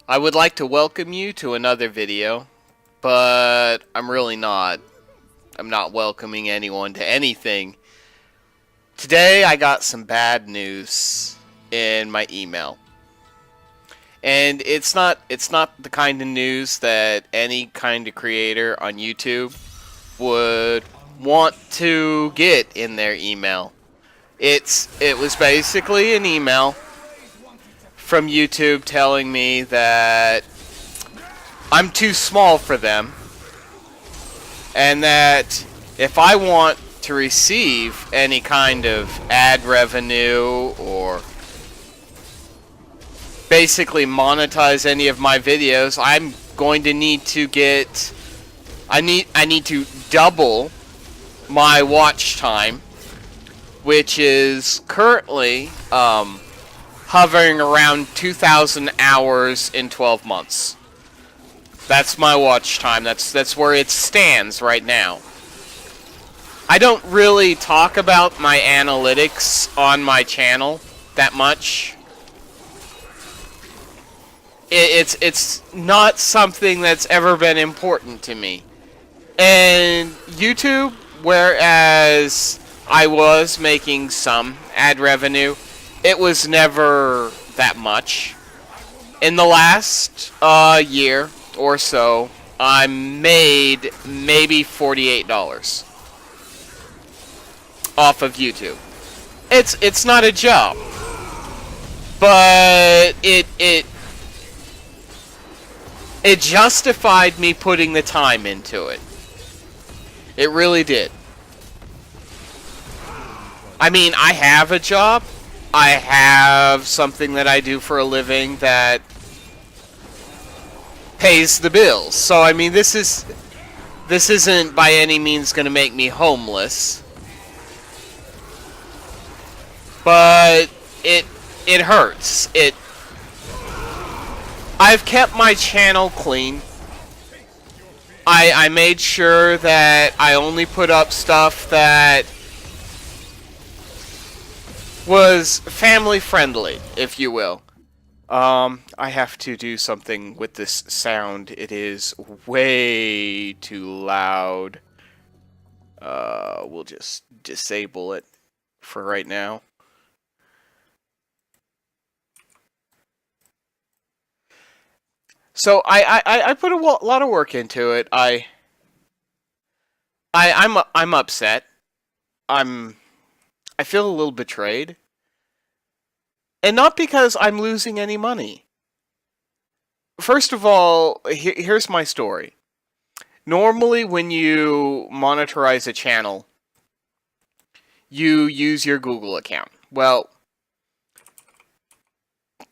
I would like to welcome you to another video, but I'm really not. I'm not welcoming anyone to anything. Today I got some bad news in my email. And it's not the kind of news that any kind of creator on YouTube would want to get in their email. It was basically an email from YouTube telling me that I'm too small for them, and that if I want to receive any kind of ad revenue or basically monetize any of my videos, I'm going to need to get I need to double my watch time, which is currently hovering around 2,000 hours in 12 months. That's my watch time. That's where it stands right now. I don't really talk about my analytics on my channel that much. It's not something that's ever been important to me. And YouTube, whereas I was making some ad revenue, it was never that much. In the last year or so, I made maybe $48 off of YouTube. It's not a job, but it justified me putting the time into it. It really did. I mean, I have a job. I have something that I do for a living that pays the bills. So I mean, this isn't by any means going to make me homeless. But it hurts. I've kept my channel clean. I made sure that I only put up stuff that was family friendly, if you will. I have to do something with this sound. It is way too loud. We'll just disable it for right now. So I put a lot of work into it. I'm upset. I feel a little betrayed. And not because I'm losing any money. First of all, here's my story. Normally, when you monetize a channel, you use your Google account. Well,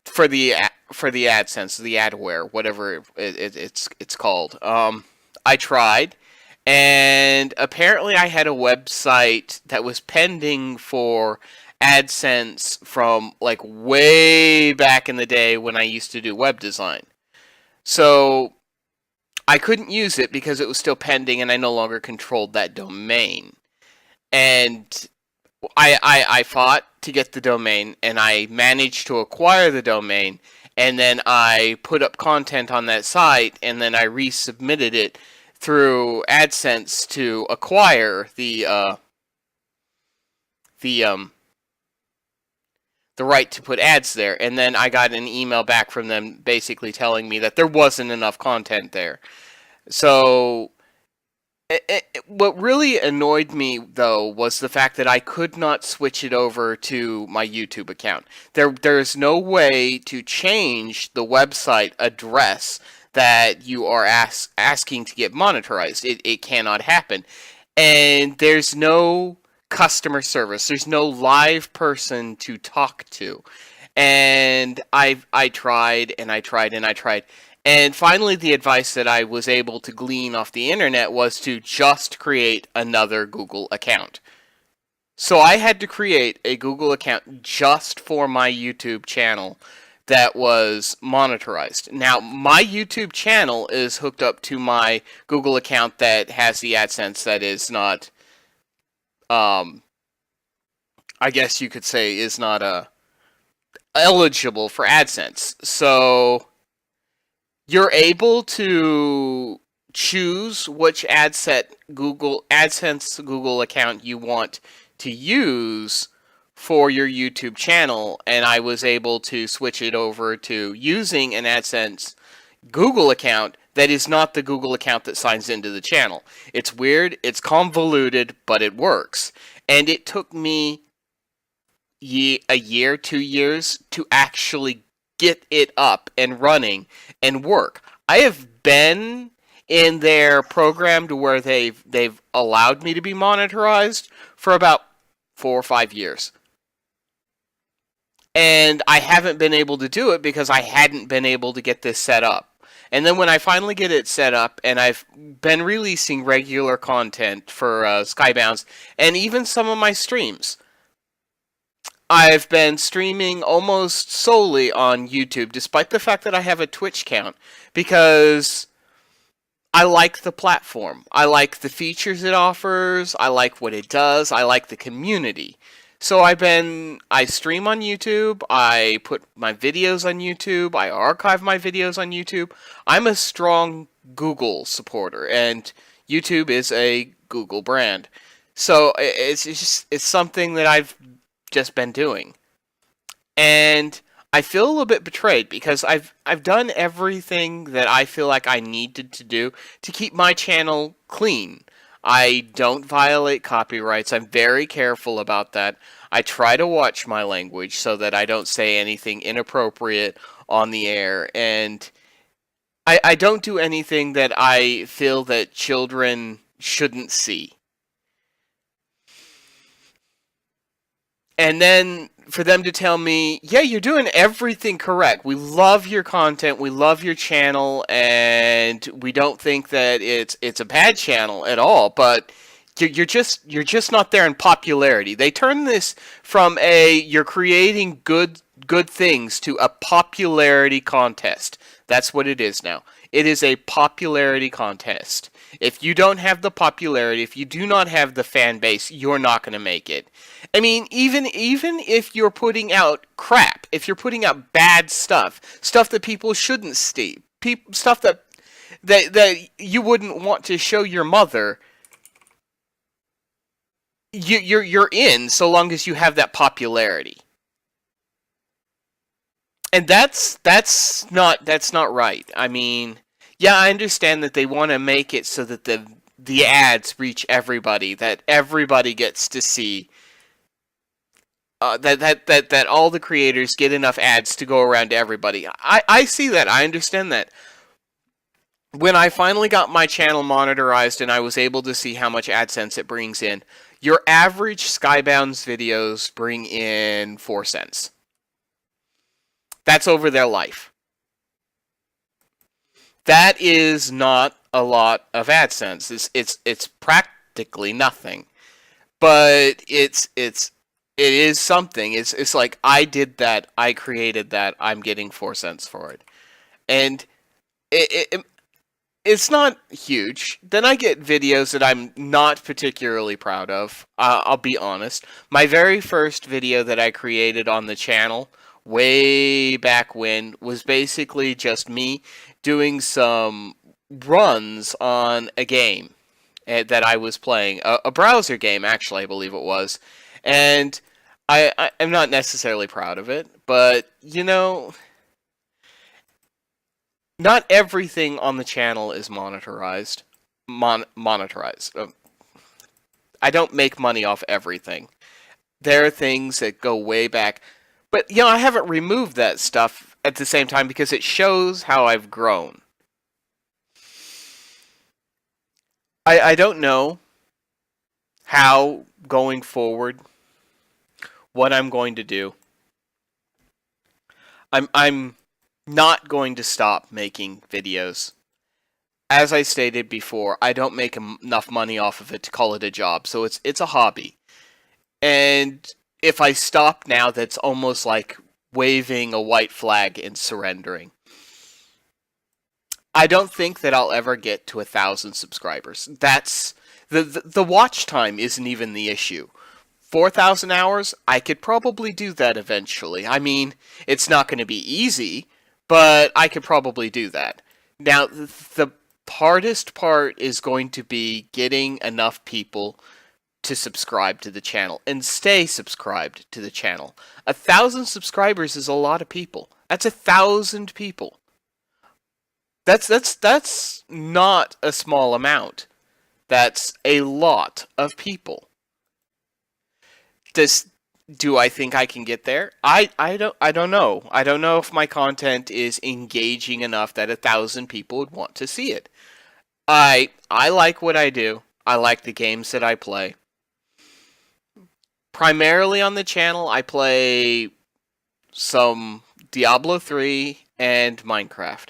for the AdSense, the adware, whatever it's called. I tried, and apparently I had a website that was pending for AdSense from like way back in the day when I used to do web design. So I couldn't use it because it was still pending and I no longer controlled that domain. And I fought to get the domain, and I managed to acquire the domain, and then I put up content on that site, and then I resubmitted it through AdSense to acquire the right to put ads there. And then I got an email back from them basically telling me that there wasn't enough content there. So what really annoyed me, though, was the fact that I could not switch it over to my YouTube account. There's no way to change the website address that you are asking to get monetized. It cannot happen. And there's no customer service. There's no live person to talk to. And I tried and I tried and I tried. And finally, the advice that I was able to glean off the internet was to just create another Google account. So I had to create a Google account just for my YouTube channel that was monetized. Now, my YouTube channel is hooked up to my Google account that has the AdSense that is not, I guess you could say, is not eligible for AdSense. So you're able to choose which AdSense Google account you want to use for your YouTube channel, and I was able to switch it over to using an AdSense Google account that is not the Google account that signs into the channel. It's weird, it's convoluted, but it works. And it took me a year, 2 years to actually get it up and running and work. I have been in their program to where they've allowed me to be monetized for about 4 or 5 years. And I haven't been able to do it because I hadn't been able to get this set up. And then when I finally get it set up, and I've been releasing regular content for Skybounds and even some of my streams, I've been streaming almost solely on YouTube, despite the fact that I have a Twitch account, because I like the platform. I like the features it offers. I like what it does. I like the community. So I stream on YouTube. I put my videos on YouTube. I archive my videos on YouTube. I'm a strong Google supporter, and YouTube is a Google brand. So it's something that I've just been doing. And I feel a little bit betrayed because I've done everything that I feel like I needed to do to keep my channel clean. I don't violate copyrights. I'm very careful about that. I try to watch my language so that I don't say anything inappropriate on the air, and I don't do anything that I feel that children shouldn't see. And then for them to tell me, yeah, you're doing everything correct. We love your content, we love your channel, and we don't think that it's a bad channel at all. But you're just not there in popularity. They turn this from you're creating good things to a popularity contest. That's what it is now. It is a popularity contest. If you don't have the popularity, if you do not have the fan base, you're not going to make it. I mean, even if you're putting out crap, if you're putting out bad stuff that people shouldn't see, stuff that you wouldn't want to show your mother, you're in so long as you have that popularity. And that's not right. I mean, yeah, I understand that they want to make it so that the ads reach everybody, that everybody gets to see, that all the creators get enough ads to go around to everybody. I see that. I understand that. When I finally got my channel monetized and I was able to see how much AdSense it brings in, your average Skybounds videos bring in 4 cents. That's over their life. That is not a lot of AdSense. It's practically nothing. But it is something. It's like, I did that, I created that, I'm getting 4 cents for it. And it's not huge. Then I get videos that I'm not particularly proud of. I'll be honest. My very first video that I created on the channel way back when was basically just me doing some runs on a game that I was playing, a browser game, actually, I believe it was. And I'm not necessarily proud of it, but you know, not everything on the channel is monetized. Monetized. I don't make money off everything. There are things that go way back. But, you know, I haven't removed that stuff at the same time because it shows how I've grown. I don't know how, going forward, what I'm going to do. I'm not going to stop making videos. As I stated before, I don't make enough money off of it to call it a job, so it's a hobby. And if I stop now, that's almost like waving a white flag and surrendering. I don't think that I'll ever get to 1,000 subscribers. That's the watch time isn't even the issue. 4,000 hours, I could probably do that eventually. I mean, it's not going to be easy, but I could probably do that. Now, the hardest part is going to be getting enough people to subscribe to the channel and stay subscribed to the channel. 1,000 subscribers is a lot of people. That's 1,000 people. That's not a small amount. That's a lot of people. Do I think I can get there? I don't know. I don't know if my content is engaging enough that 1,000 people would want to see it. I like what I do. I like the games that I play. Primarily on the channel, I play some Diablo 3 and Minecraft.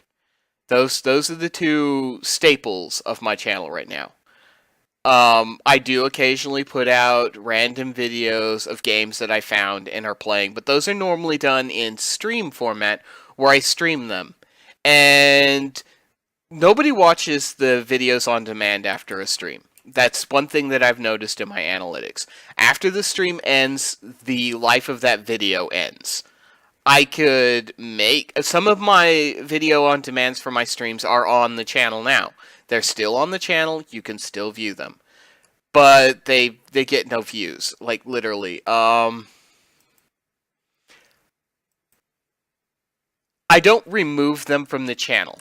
Those are the two staples of my channel right now. I do occasionally put out random videos of games that I found and are playing, but those are normally done in stream format where I stream them. And nobody watches the videos on demand after a stream. That's one thing that I've noticed in my analytics. After the stream ends, the life of that video ends. I could make some of my video on demands for my streams are on the channel now. They're still on the channel. You can still view them, but they get no views. Like literally. I don't remove them from the channel.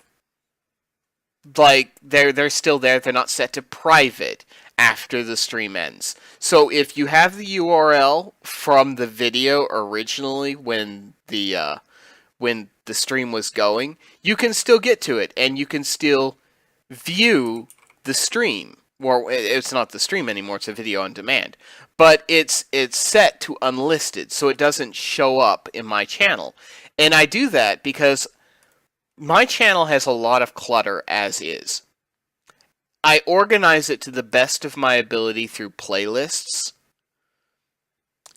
Like they're still there. They're not set to private after the stream ends. So if you have the URL from the video originally when the stream was going, you can still get to it and you can still view the stream. Or it's not the stream anymore, it's a video on demand. But it's set to unlisted, so it doesn't show up in my channel. And I do that because my channel has a lot of clutter as is. I organize it to the best of my ability through playlists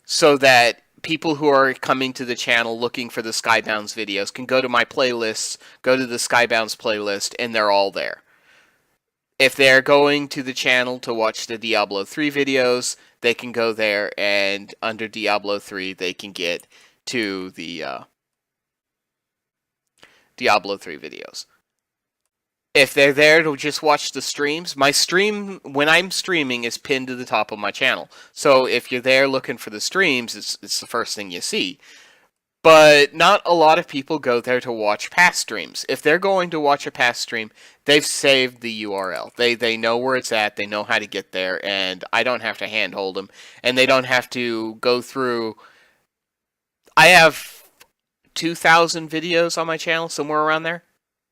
so that people who are coming to the channel looking for the Skybounds videos can go to my playlists, go to the Skybounds playlist, and they're all there. If they're going to the channel to watch the Diablo 3 videos, they can go there, and under Diablo 3, they can get to the Diablo 3 videos. If they're there to just watch the streams, my stream, when I'm streaming, is pinned to the top of my channel. So if you're there looking for the streams, it's the first thing you see. But not a lot of people go there to watch past streams. If they're going to watch a past stream, they've saved the URL. They know where it's at, they know how to get there, and I don't have to handhold them. And they don't have to go through... I have 2,000 videos on my channel, somewhere around there.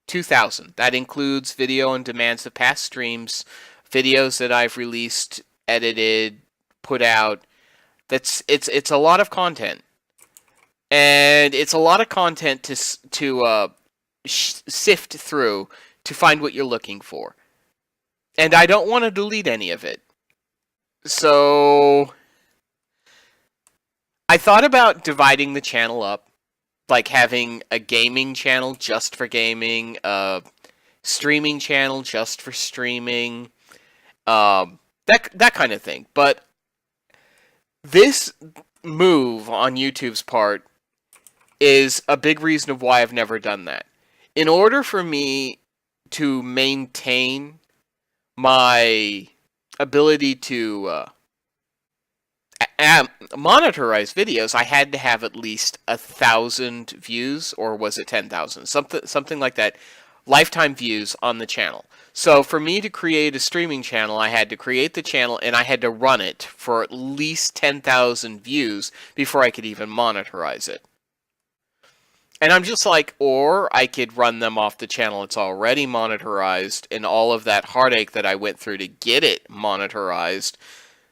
2,000. That includes video on demands of past streams, videos that I've released, edited, put out. It's a lot of content. And it's a lot of content to sift through to find what you're looking for. And I don't want to delete any of it. So I thought about dividing the channel up, like having a gaming channel just for gaming, a streaming channel just for streaming, that kind of thing. But this move on YouTube's part is a big reason of why I've never done that. In order for me to maintain my ability to monitorize videos, I had to have at least 1,000 views, or was it 10,000? Something like that, lifetime views on the channel. So for me to create a streaming channel, I had to create the channel and I had to run it for at least 10,000 views before I could even monetize it. And I'm just like, or I could run them off the channel it's already monetized, and all of that heartache that I went through to get it monetized,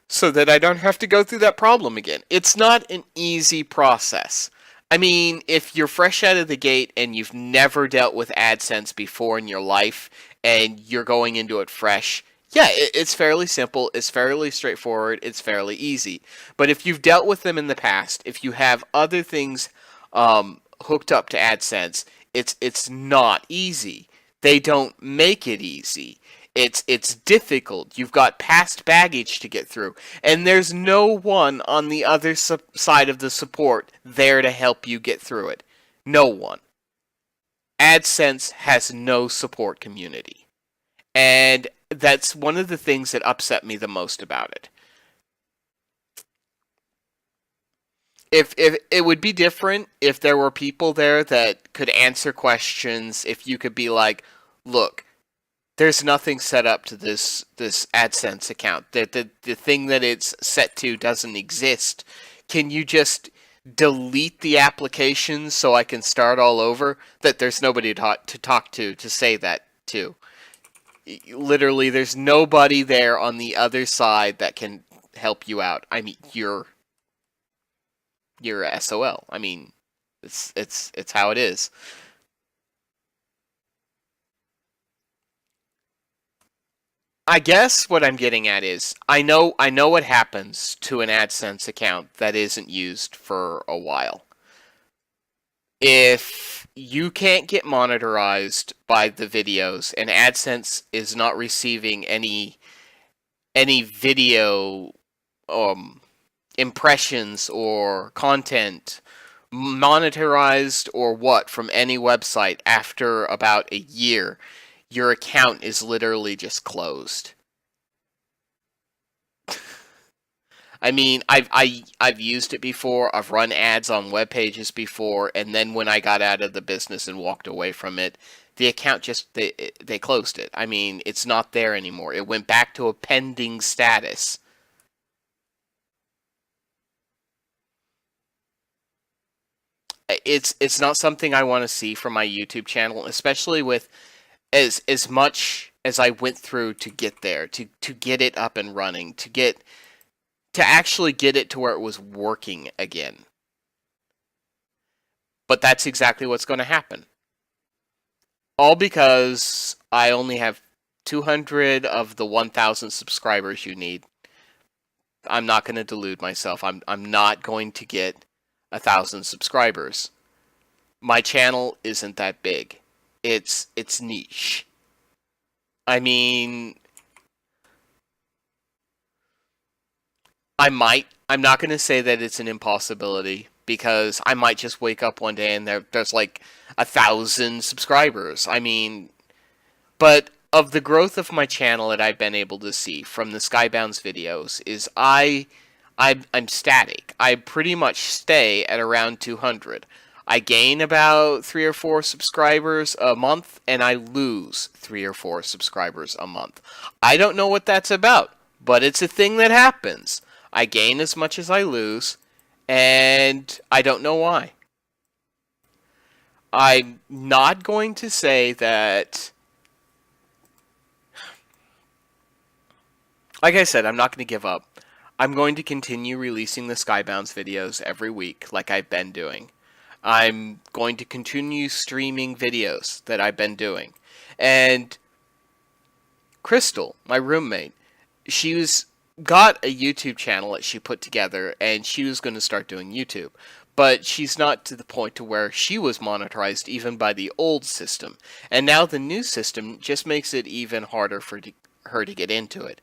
so that I don't have to go through that problem again. It's not an easy process. I mean, if you're fresh out of the gate and you've never dealt with AdSense before in your life, and you're going into it fresh, yeah, it's fairly simple, it's fairly straightforward, it's fairly easy. But if you've dealt with them in the past, if you have other things hooked up to AdSense, it's not easy. They don't make it easy. It's difficult. You've got past baggage to get through, and there's no one on the other side of the support there to help you get through it. No one. AdSense has no support community. And that's one of the things that upset me the most about it. If it would be different if there were people there that could answer questions, if you could be like, look, there's nothing set up to this AdSense account. The thing that it's set to doesn't exist. Can you just delete the application so I can start all over? That there's nobody to talk to say that to. Literally, there's nobody there on the other side that can help you out. I mean, you're SOL. I mean, it's how it is. I guess what I'm getting at is I know what happens to an AdSense account that isn't used for a while. If you can't get monetized by the videos and AdSense is not receiving any video um impressions or content monetized or what from any website after about a year, your account is literally just closed. I mean, I've used it before. I've run ads on web pages before, and then when I got out of the business and walked away from it, the account just they closed it. I mean, it's not there anymore. It went back to a pending status. It's not something I want to see from my YouTube channel, especially with as much as I went through to get there, to get it up and running, to actually get it to where it was working again. But that's exactly what's going to happen. All because I only have 200 of the 1,000 subscribers you need. I'm not going to delude myself. I'm not going to get 1,000 subscribers. My channel isn't that big. It's niche. I mean, I'm not going to say that it's an impossibility because I might just wake up one day and there's like 1,000 subscribers. I mean, but of the growth of my channel that I've been able to see from the Skybounds videos is I'm static. I pretty much stay at around 200. I gain about 3 or 4 subscribers a month, and I lose 3 or 4 subscribers a month. I don't know what that's about, but it's a thing that happens. I gain as much as I lose, and I don't know why. I'm not going to say that. Like I said, I'm not going to give up. I'm going to continue releasing the Skybounds videos every week, like I've been doing. I'm going to continue streaming videos that I've been doing. And Crystal, my roommate, she's got a YouTube channel that she put together, and she was going to start doing YouTube. But she's not to the point to where she was monetized even by the old system. And now the new system just makes it even harder for her to get into it.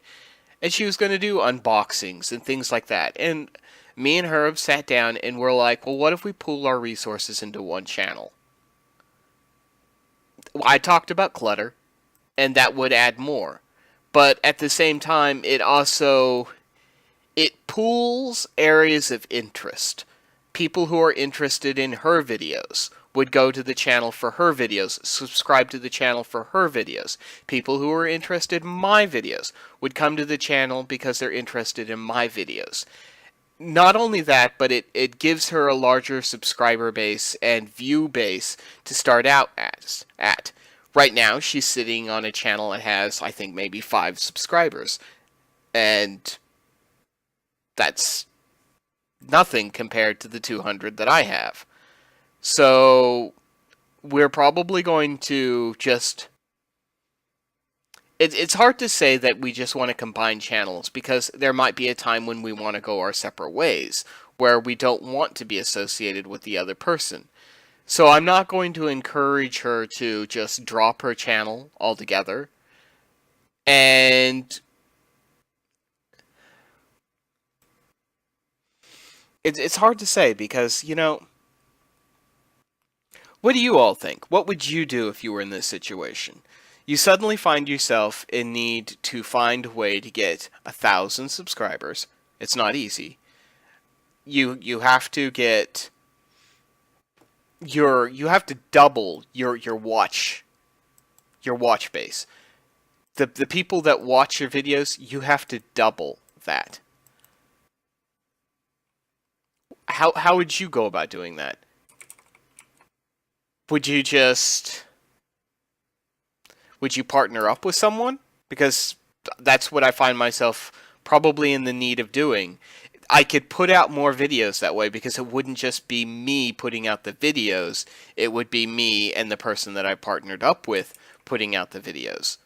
And she was going to do unboxings and things like that. And me and her have sat down and we're like, well, what if we pool our resources into one channel? I talked about clutter, and that would add more. But at the same time, it pools areas of interest. People who are interested in her videos would go to the channel for her videos, subscribe to the channel for her videos. People who are interested in my videos would come to the channel because they're interested in my videos. Not only that, but it gives her a larger subscriber base and view base to start out at. Right now, she's sitting on a channel that has, I think, maybe 5 subscribers. And that's nothing compared to the 200 that I have. So we're probably going to just... It's hard to say that we just want to combine channels because there might be a time when we want to go our separate ways, where we don't want to be associated with the other person. So I'm not going to encourage her to just drop her channel altogether. And it's hard to say because, What do you all think? What would you do if you were in this situation? You suddenly find yourself in need to find a way to get 1,000 subscribers. It's not easy. You have to get you have to double your watch base. The people that watch your videos, you have to double that. How would you go about doing that? Would you just would you partner up with someone? Because that's what I find myself probably in the need of doing. I could put out more videos that way because it wouldn't just be me putting out the videos. It would be me and the person that I partnered up with putting out the videos.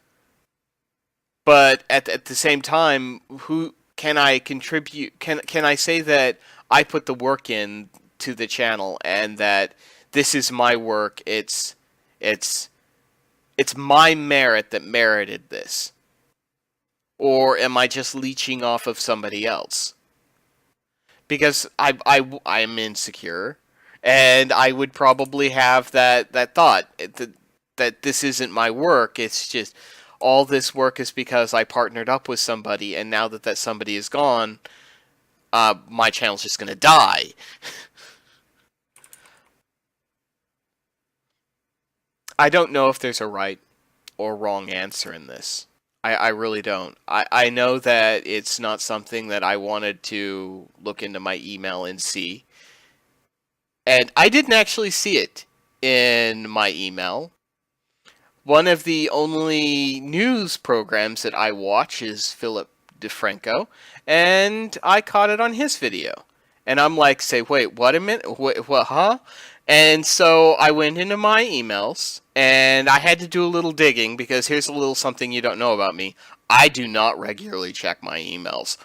But at the same time, who can I contribute? Can I say that I put the work in to the channel and that this is my work? It's it's my merit that merited this, or am I just leeching off of somebody else? Because I'm insecure, and I would probably have that thought that this isn't my work. It's just all this work is because I partnered up with somebody, and now that somebody is gone, my channel's just gonna die. I don't know if there's a right or wrong answer in this. I really don't. I know that it's not something that I wanted to look into my email and see. And I didn't actually see it in my email. One of the only news programs that I watch is Philip DeFranco, and I caught it on his video. And I'm like, say, wait, what a minute? What, huh? And so I went into my emails, and I had to do a little digging, because here's a little something you don't know about me. I do not regularly check my emails.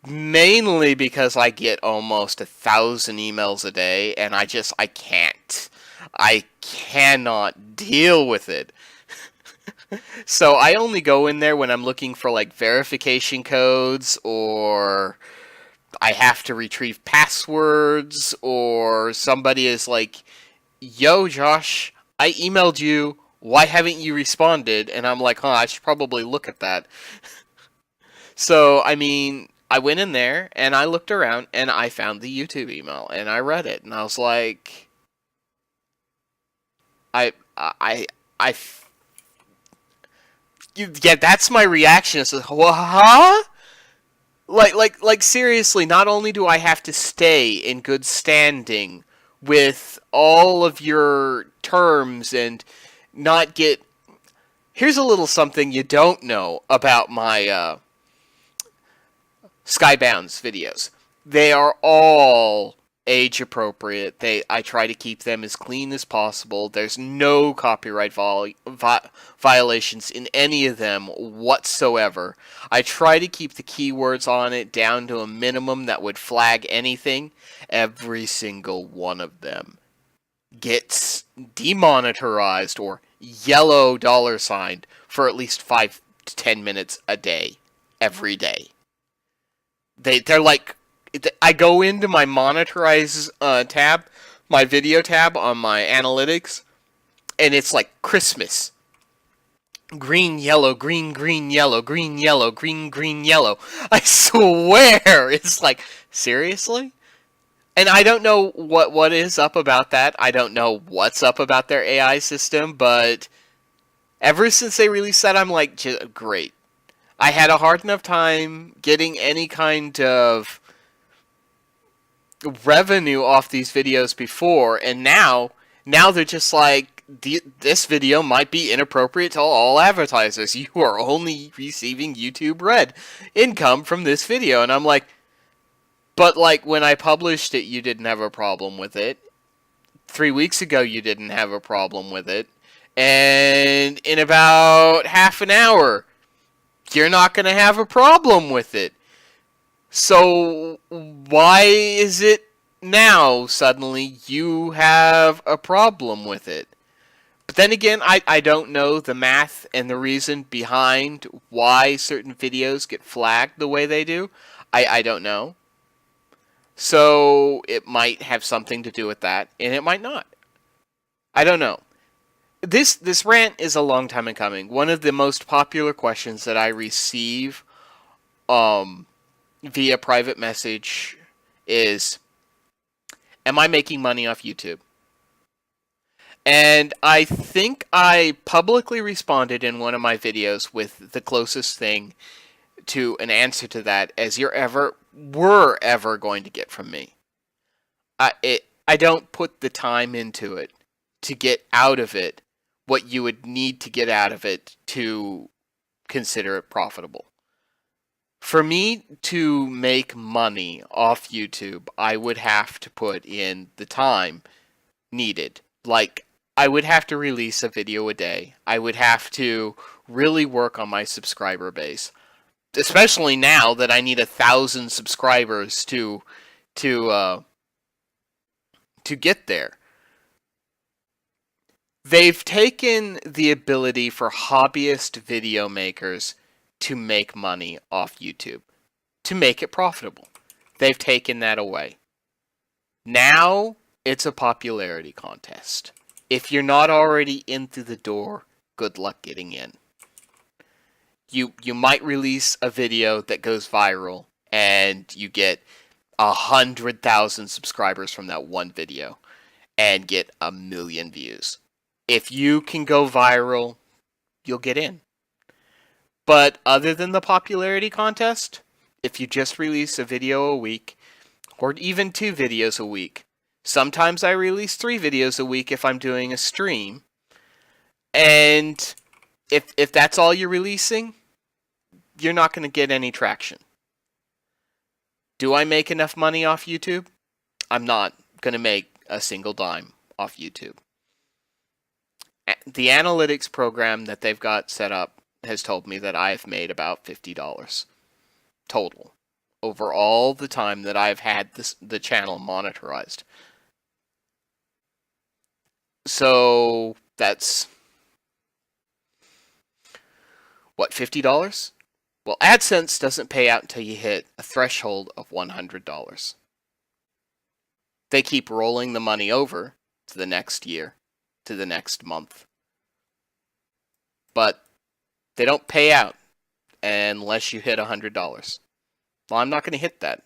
Mainly because I get almost 1,000 emails a day, and I can't. I cannot deal with it. So I only go in there when I'm looking for like verification codes, or I have to retrieve passwords, or somebody is like, yo, Josh, I emailed you. Why haven't you responded? And I'm like, I should probably look at that. So, I mean, I went in there and I looked around and I found the YouTube email and I read it and I was like, I, I, I, yeah, that's my reaction. It's like, huh? Like seriously, not only do I have to stay in good standing with all of your terms and not get. Here's a little something you don't know about my Skybound's videos. They are all age appropriate. I try to keep them as clean as possible. There's no copyright violations in any of them whatsoever. I try to keep the keywords on it down to a minimum that would flag anything. Every single one of them gets demonetized or yellow dollar signed for at least 5 to 10 minutes a day, every day. They're like, I go into my Monterize tab, my video tab on my analytics, and it's like Christmas. Green, yellow, green, green, yellow, green, yellow, green, green, yellow. I swear! It's like, seriously? And I don't know what is up about that. I don't know what's up about their AI system, but ever since they released that, I'm like, great. I had a hard enough time getting any kind of revenue off these videos before, and now they're just like, this video might be inappropriate to all advertisers. You are only receiving YouTube Red income from this video. And I'm like, but like when I published it, you didn't have a problem with it. 3 weeks ago, you didn't have a problem with it. And in about half an hour, you're not going to have a problem with it. So why is it now suddenly you have a problem with it? But then again, I don't know the math and the reason behind why certain videos get flagged the way they do. I don't know. So it might have something to do with that, and it might not. I don't know. This rant is a long time in coming. One of the most popular questions that I receive um via private message is, am I making money off YouTube? And I think I publicly responded in one of my videos with the closest thing to an answer to that as were ever going to get from me. I don't put the time into it to get out of it what you would need to get out of it to consider it profitable. For me to make money off YouTube, I would have to put in the time needed. Like, I would have to release a video a day. I would have to really work on my subscriber base, especially now that I need 1,000 subscribers to uh, to get there. They've taken the ability for hobbyist video makers to make money off YouTube, to make it profitable. They've taken that away. Now it's a popularity contest. If you're not already in through the door, good luck getting in. You might release a video that goes viral and you get 100,000 subscribers from that one video and get 1,000,000 views. If you can go viral, you'll get in. But other than the popularity contest, if you just release a video a week, or even 2 videos a week, sometimes I release 3 videos a week if I'm doing a stream, and if that's all you're releasing, you're not going to get any traction. Do I make enough money off YouTube? I'm not going to make a single dime off YouTube. The analytics program that they've got set up has told me that I've made about $50 total over all the time that I've had the channel monetized. So that's what, $50? Well, AdSense doesn't pay out until you hit a threshold of $100. They keep rolling the money over to the next year, to the next month. But they don't pay out unless you hit $100. Well, I'm not going to hit that.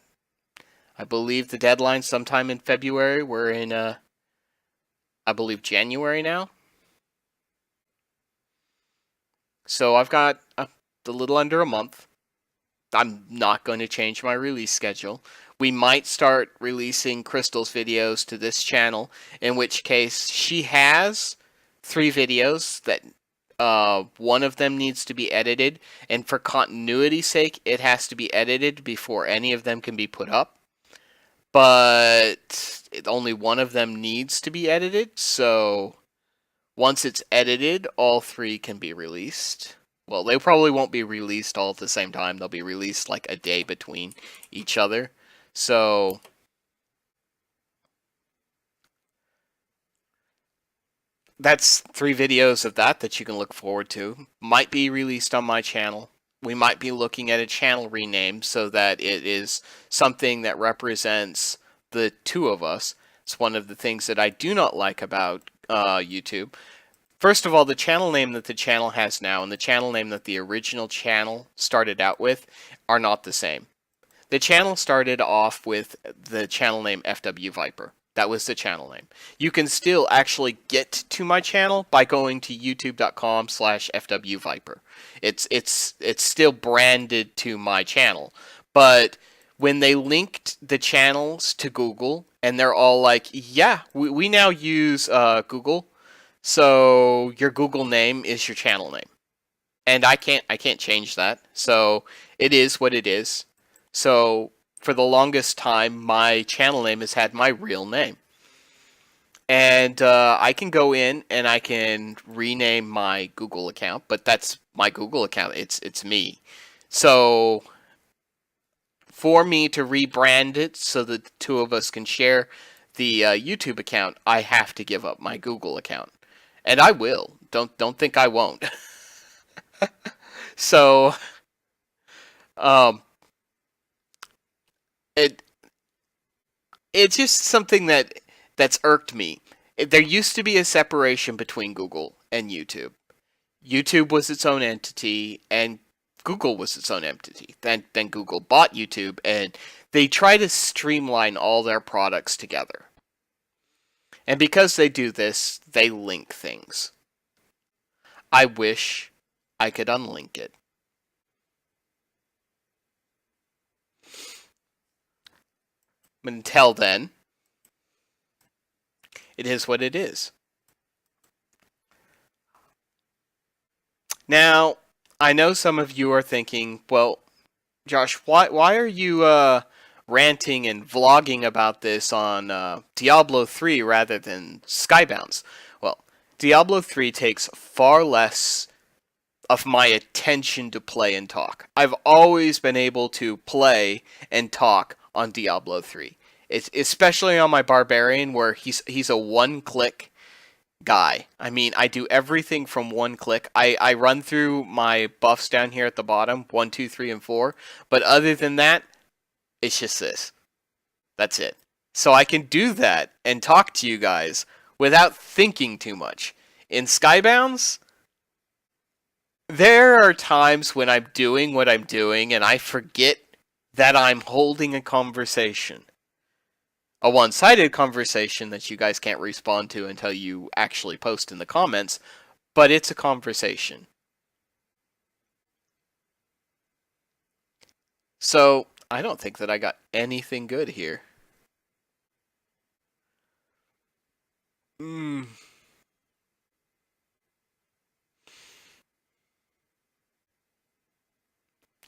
I believe the deadline's sometime in February. We're in, I believe, January now. So I've got a little under a month. I'm not going to change my release schedule. We might start releasing Crystal's videos to this channel, in which case she has 3 videos that one of them needs to be edited, and for continuity's sake, it has to be edited before any of them can be put up. But only one of them needs to be edited, so once it's edited, all 3 can be released. Well, they probably won't be released all at the same time. They'll be released like a day between each other. So that's 3 videos of that you can look forward to. Might be released on my channel. We might be looking at a channel rename so that it is something that represents the 2 of us. It's one of the things that I do not like about YouTube. First of all, the channel name that the channel has now and the channel name that the original channel started out with are not the same. The channel started off with the channel name FW Viper. That was the channel name. You can still actually get to my channel by going to youtube.com/FW Viper. It's still branded to my channel. But when they linked the channels to Google, and they're all like, yeah, we now use Google, so your Google name is your channel name. And I can't change that. So it is what it is. So for the longest time, my channel name has had my real name. And I can go in and I can rename my Google account, but that's my Google account. It's me. So for me to rebrand it so that the 2 of us can share the YouTube account, I have to give up my Google account. And I will. Don't think I won't. So it's just something that's irked me. There used to be a separation between Google and YouTube. YouTube was its own entity, and Google was its own entity. Then Google bought YouTube, and they try to streamline all their products together. And because they do this, they link things. I wish I could unlink it. But until then, it is what it is. Now, I know some of you are thinking, well, Josh, why are you ranting and vlogging about this on Diablo 3 rather than Skybounds? Well, Diablo 3 takes far less of my attention to play and talk. I've always been able to play and talk on Diablo 3. It's especially on my Barbarian, where he's a one-click guy. I mean, I do everything from one click. I run through my buffs down here at the bottom, 1, 2, 3, and 4. But other than that, it's just this. That's it. So I can do that and talk to you guys without thinking too much. In Skybounds, there are times when I'm doing what I'm doing and I forget that I'm holding a conversation. A one-sided conversation that you guys can't respond to until you actually post in the comments, but it's a conversation. So, I don't think that I got anything good here.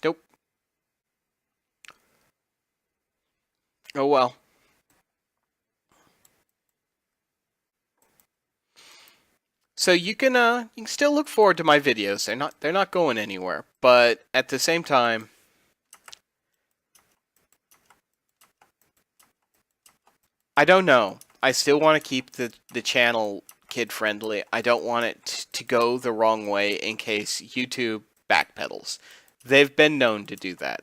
Nope. Oh well. So you can still look forward to my videos. They're not going anywhere. But at the same time, I don't know. I still want to keep the channel kid friendly. I don't want it to go the wrong way in case YouTube backpedals. They've been known to do that.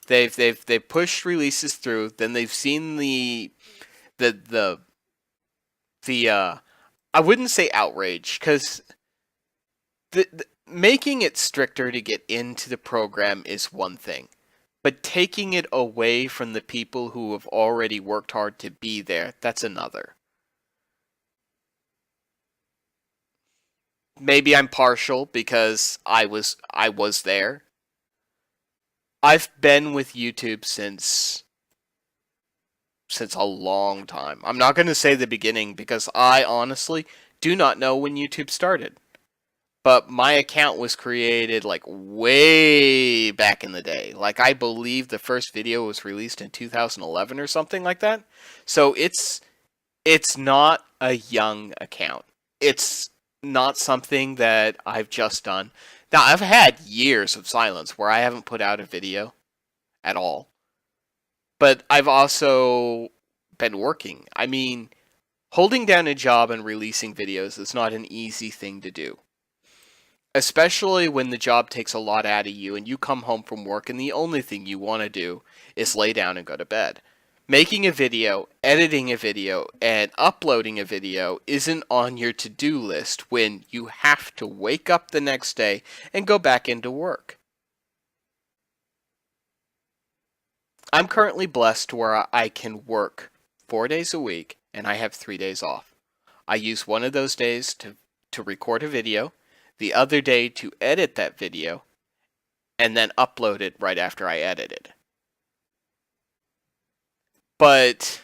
They've pushed releases through, then they've seen the I wouldn't say outrage, because making it stricter to get into the program is one thing, but taking it away from the people who have already worked hard to be there, that's another. Maybe I'm partial because I was there. I've been with YouTube since a long time. I'm not going to say the beginning because I honestly do not know when YouTube started. But my account was created like way back in the day. Like I believe the first video was released in 2011 or something like that. So it's not a young account. It's not something that I've just done. Now, I've had years of silence where I haven't put out a video at all. But I've also been working. I mean, holding down a job and releasing videos is not an easy thing to do. Especially when the job takes a lot out of you and you come home from work and the only thing you want to do is lay down and go to bed. Making a video, editing a video, and uploading a video isn't on your to-do list when you have to wake up the next day and go back into work. I'm currently blessed where I can work 4 days a week and I have 3 days off. I use one of those days to record a video, the other day to edit that video, and then upload it right after I edit it. But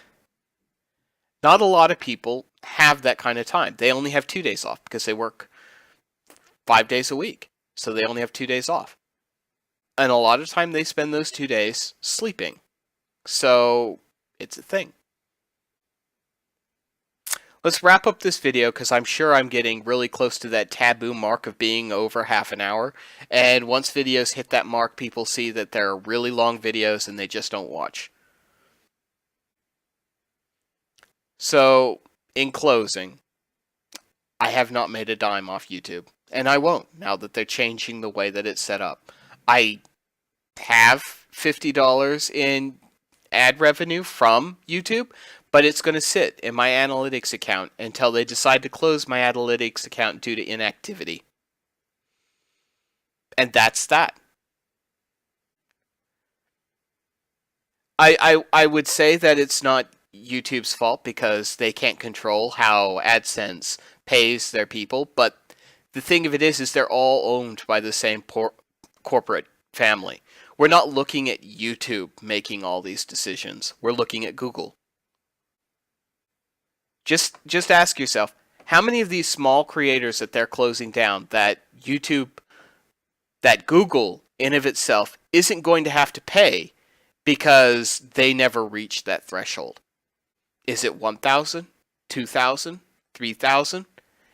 not a lot of people have that kind of time. They only have 2 days off because they work 5 days a week. So they only have 2 days off. And a lot of time they spend those 2 days sleeping. So it's a thing. Let's wrap up this video because I'm sure I'm getting really close to that taboo mark of being over half an hour. And once videos hit that mark, people see that they're really long videos and they just don't watch. So, in closing, I have not made a dime off YouTube. And I won't, now that they're changing the way that it's set up. I have $50 in ad revenue from YouTube, but it's going to sit in my analytics account until they decide to close my analytics account due to inactivity. And that's that. I would say that it's not YouTube's fault because they can't control how AdSense pays their people, but the thing of it is they're all owned by the same corporate family. We're not looking at YouTube making all these decisions. We're looking at Google. Just ask yourself, how many of these small creators that they're closing down that Google in of itself isn't going to have to pay because they never reached that threshold? Is it 1,000, 2,000, 3,000?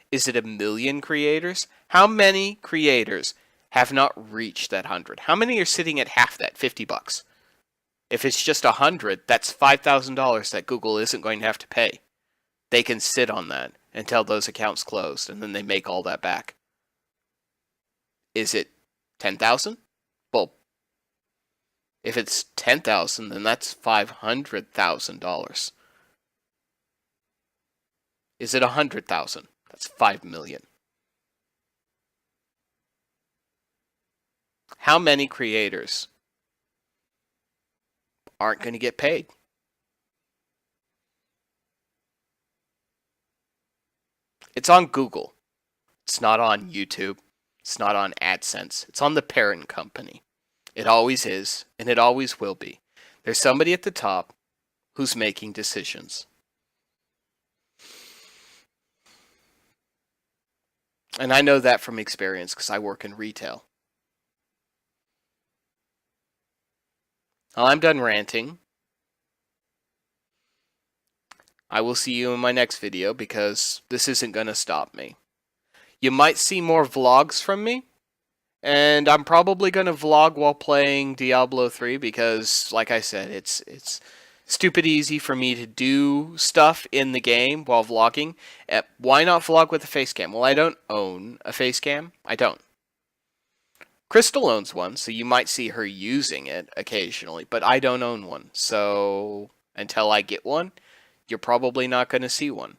Is it 1,000,000 creators? How many creators have not reached that 100? How many are sitting at half that, $50? If it's just 100, that's $5,000 that Google isn't going to have to pay. They can sit on that until those accounts closed, and then they make all that back. Is it 10,000? Well, if it's 10,000, then that's $500,000. Is it 100,000? That's 5 million. How many creators aren't going to get paid? It's on Google. It's not on YouTube. It's not on AdSense. It's on the parent company. It always is, and it always will be. There's somebody at the top who's making decisions. And I know that from experience because I work in retail. Well, I'm done ranting. I will see you in my next video because this isn't going to stop me. You might see more vlogs from me, and I'm probably going to vlog while playing Diablo 3 because, like I said, it's stupid easy for me to do stuff in the game while vlogging. Why not vlog with a face cam? Well, I don't own a face cam. I don't. Crystal owns one, so you might see her using it occasionally, but I don't own one. So until I get one, you're probably not going to see one.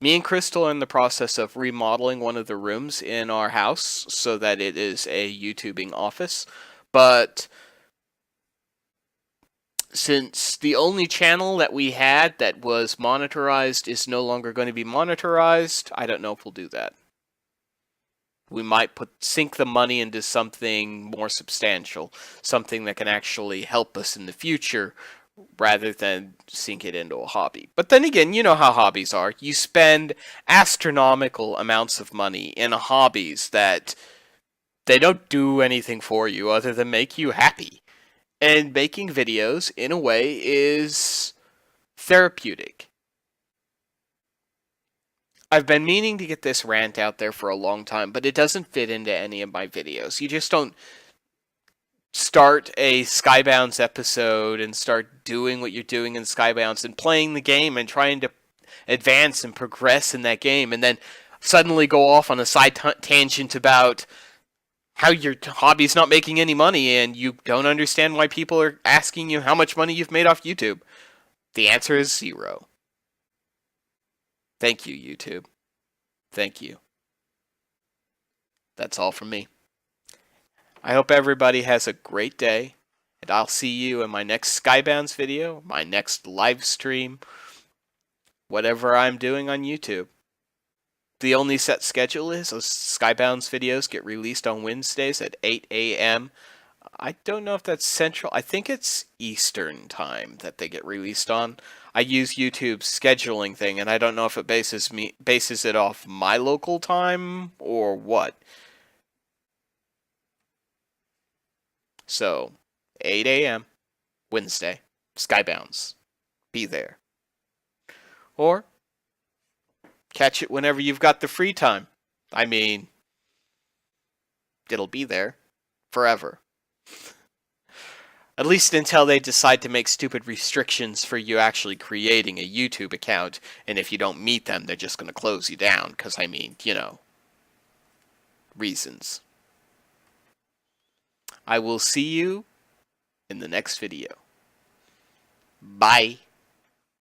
Me and Crystal are in the process of remodeling one of the rooms in our house so that it is a YouTubing office, but since the only channel that we had that was monetized is no longer going to be monetized, I don't know if we'll do that. We might sink the money into something more substantial, something that can actually help us in the future, rather than sink it into a hobby. But then again, you know how hobbies are. You spend astronomical amounts of money in hobbies that they don't do anything for you other than make you happy. And making videos, in a way, is therapeutic. I've been meaning to get this rant out there for a long time, but it doesn't fit into any of my videos. You just don't start a Skybounds episode and start doing what you're doing in Skybounds and playing the game and trying to advance and progress in that game, and then suddenly go off on a side tangent about how your hobby's not making any money and you don't understand why people are asking you how much money you've made off YouTube. The answer is 0. Thank you, YouTube. Thank you. That's all from me. I hope everybody has a great day, and I'll see you in my next Skybounds video, my next live stream, whatever I'm doing on YouTube. The only set schedule is those Skybounds videos get released on Wednesdays at 8 a.m. I don't know if that's Central. I think it's Eastern time that they get released on. I use YouTube's scheduling thing, and I don't know if it bases it off my local time or what. So, 8 a.m. Wednesday, Skybounds. Be there. Or catch it whenever you've got the free time. I mean, it'll be there forever. At least until they decide to make stupid restrictions for you actually creating a YouTube account, and if you don't meet them, they're just going to close you down, because, I mean, you know, reasons. I will see you in the next video. Bye.